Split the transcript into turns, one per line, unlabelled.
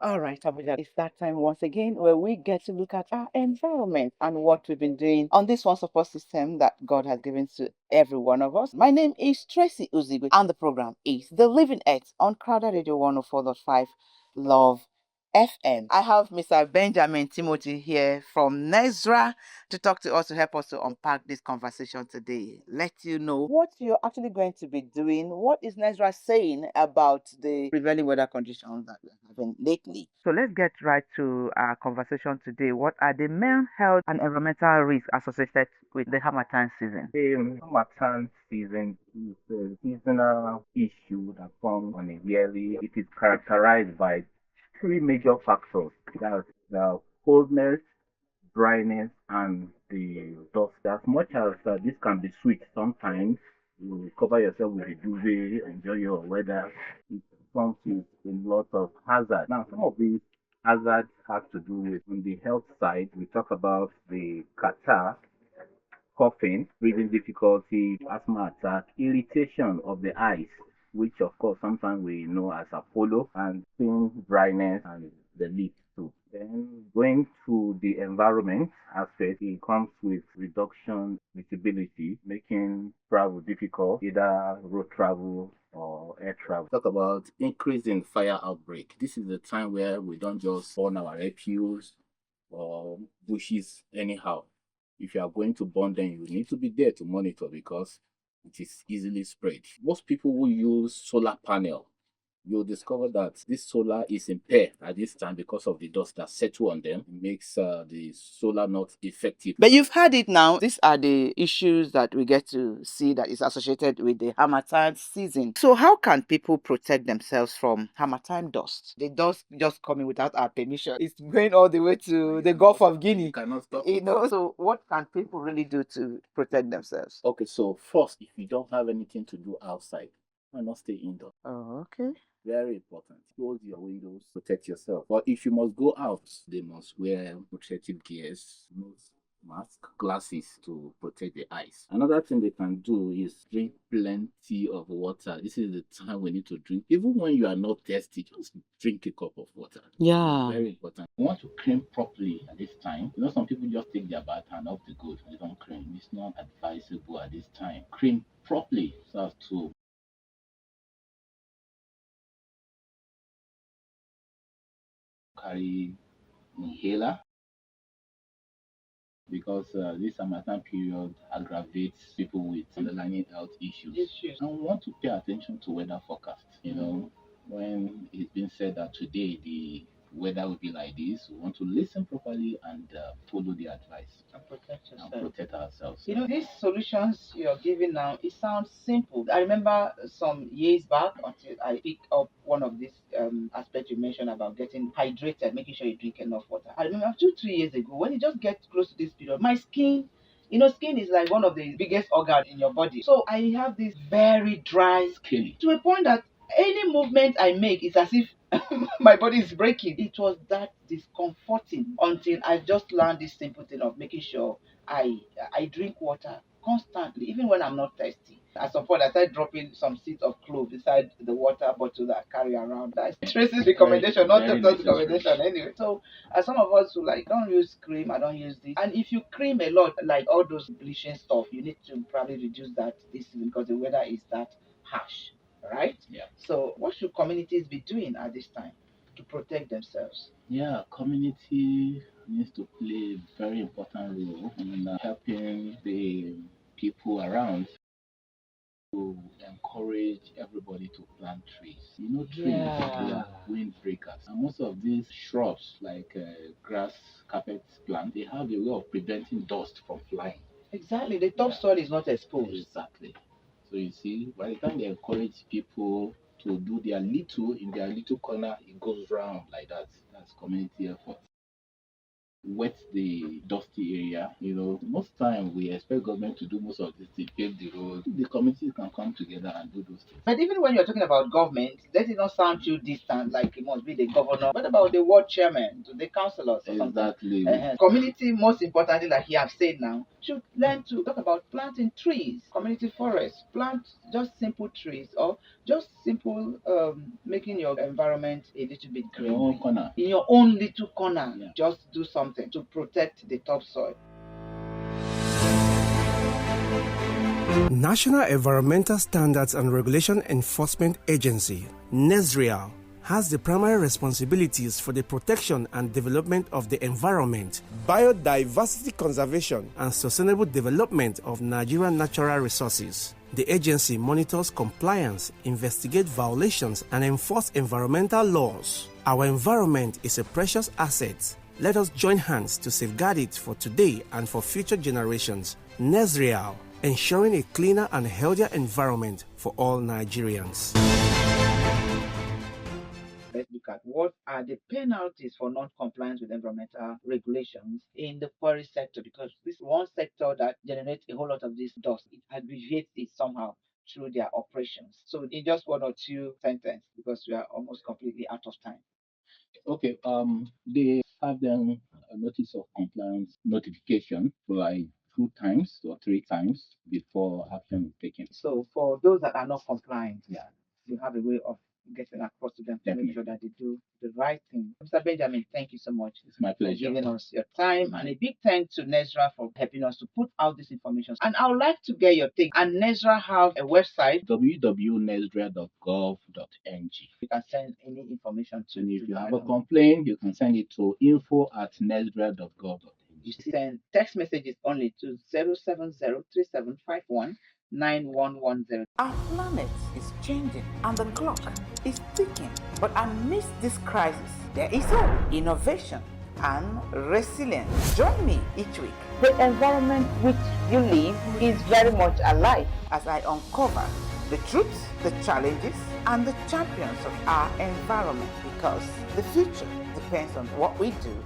All right, Abuja, it's that time once again where we get to look at our environment and what we've been doing on this one support system that God has given to every one of us. My name is Tracy Uzigwe, and the program is The Living Earth on Crowded Radio 104.5 Love FM. I have Mr. Benjamin Timothy here from Nezra to talk to us, to help us to unpack this conversation today. Let you know what you're actually going to be doing. What is Nezra saying about the prevailing weather conditions that we're having lately? So let's get right to our conversation today. What are the main health and environmental risks associated with the Harmattan season?
Harmattan season is a seasonal issue that comes on a yearly. It is characterized by three major factors. That's the coldness, dryness, and the dust. As much as this can be sweet sometimes, you cover yourself with a duvet, enjoy your weather. It comes with a lot of hazard. Now, some of these hazards have to do with on the health side. We talk about the catarrh, coughing, breathing difficulty, asthma attack, irritation of the eyes, which of course sometimes we know as Apollo, and skin dryness and the lips too. Then going to the environment aspect, it comes with reduction visibility, making travel difficult, either road travel or air travel. Talk about increase in fire outbreak. This is the time where we don't just burn our refuse or bushes anyhow. If you are going to burn them, you need to be there to monitor because it is easily spread. Most people who use solar panel, you'll discover that this solar is impaired at this time because of the dust that settle on them. It makes the solar not effective.
But you've heard it now. These are the issues that we get to see that is associated with the Harmattan season. So, how can people protect themselves from Harmattan dust? The dust just coming without our permission. It's going all the way to the Gulf of Guinea.
You cannot stop
You
it.
know, so what can people really do to protect themselves?
Okay, so first, if you don't have anything to do outside, why not stay indoors?
Oh, okay.
Very important. Close your windows, protect yourself. But if you must go out, they must wear protective gears, nose mask, glasses to protect the eyes. Another thing they can do is drink plenty of water. This is the time we need to drink. Even when you are not thirsty, just drink a cup of water.
Yeah.
Very important. You want to cream properly at this time. You know, some people just take their bath and off the good. They don't cream. It's not advisable at this time. Cream properly so as to carry inhaler because this Harmattan period aggravates people with underlying health issues. And we want to pay attention to weather forecast. You know, when it's been said that today the weather will be like this, we want to listen properly and follow the advice
And protect
and
yourself.
protect ourselves.
You know, these solutions you're giving now, it sounds simple. I remember some years back until I picked up one of these aspects you mentioned about getting hydrated, making sure you drink enough water. I remember 2, 3 years ago when you just get close to this period, my skin, you know, skin is like one of the biggest organs in your body. So I have this very dry skin to a point that any movement I make is as if my body is breaking. It was that discomforting until I just learned this simple thing of making sure I I drink water constantly, even when I'm not thirsty. At some point, I started dropping some seeds of clove inside the water bottle that I carry around. That's Tracy's recommendation, not
very
doctor's
necessary.
recommendation. Anyway, so as some of us who like don't use cream, I don't use this. And if you cream a lot, like all those bleaching stuff, you need to probably reduce that this season because the weather is that harsh, right?
Yeah.
So, what should communities be doing at this time to protect themselves?
Yeah, community needs to play a very important role in helping the people around to encourage everybody to plant trees. You know, trees, they
Yeah.
are windbreakers. And most of these shrubs, like grass, carpet plant, they have a way of preventing dust from flying.
Exactly. The
Yeah,
topsoil is not exposed.
exactly. So you see, by the time they encourage people to do their little in their little corner, it goes round like that. That's community effort. wet the dusty area. Most time we expect government to do most of this thing, pave the road. The communities can come together and do those things.
But even when you're talking about government, let it not sound too distant, like it must be the governor. What about the ward chairman, the councillors, or something?
Exactly.
Community, most importantly, like you have said now, should learn to talk about planting trees, community forests, plant just simple trees, or just simple making your environment a little bit
In your own
green.
corner.
In your own little corner,
Yeah.
just do something to protect the topsoil.
National Environmental Standards and Regulation Enforcement Agency, NESRIA, has the primary responsibilities for the protection and development of the environment, biodiversity conservation, and sustainable development of Nigerian natural resources. The agency monitors compliance, investigates violations, and enforces environmental laws. Our environment is a precious asset. Let us join hands to safeguard it for today and for future generations. NESRIA, ensuring a cleaner and healthier environment for all Nigerians.
Let's look at what are the penalties for non-compliance with environmental regulations in the quarry sector, because this one sector that generates a whole lot of this dust. It aggregates it somehow through their operations. So in just one or two sentences, because we are almost completely out of time.
Okay. They have them a notice of compliance notification like 2 times or 3 times before action is taken.
So for those that are not compliant, yeah, you have a way of getting across to them to
Definitely.
make sure that they do the right thing. Mr. Benjamin, thank you so much.
It's my
For
pleasure.
giving us your time, and a big thanks to Nezra for helping us to put out this information. And I would like to get your take. And Nezra have a website.
www.nesdra.gov.ng.
You can send any information to.
And if you have a complaint, you can send it to info@nesdra.gov.ng.
You send text messages only to 07037519110.
Our planet is changing and the clock is ticking. But amidst this crisis, there is hope, innovation, and resilience. Join me each week. The environment which you live is very much alive as I uncover the truths, the challenges, and the champions of our environment, because the future depends on what we do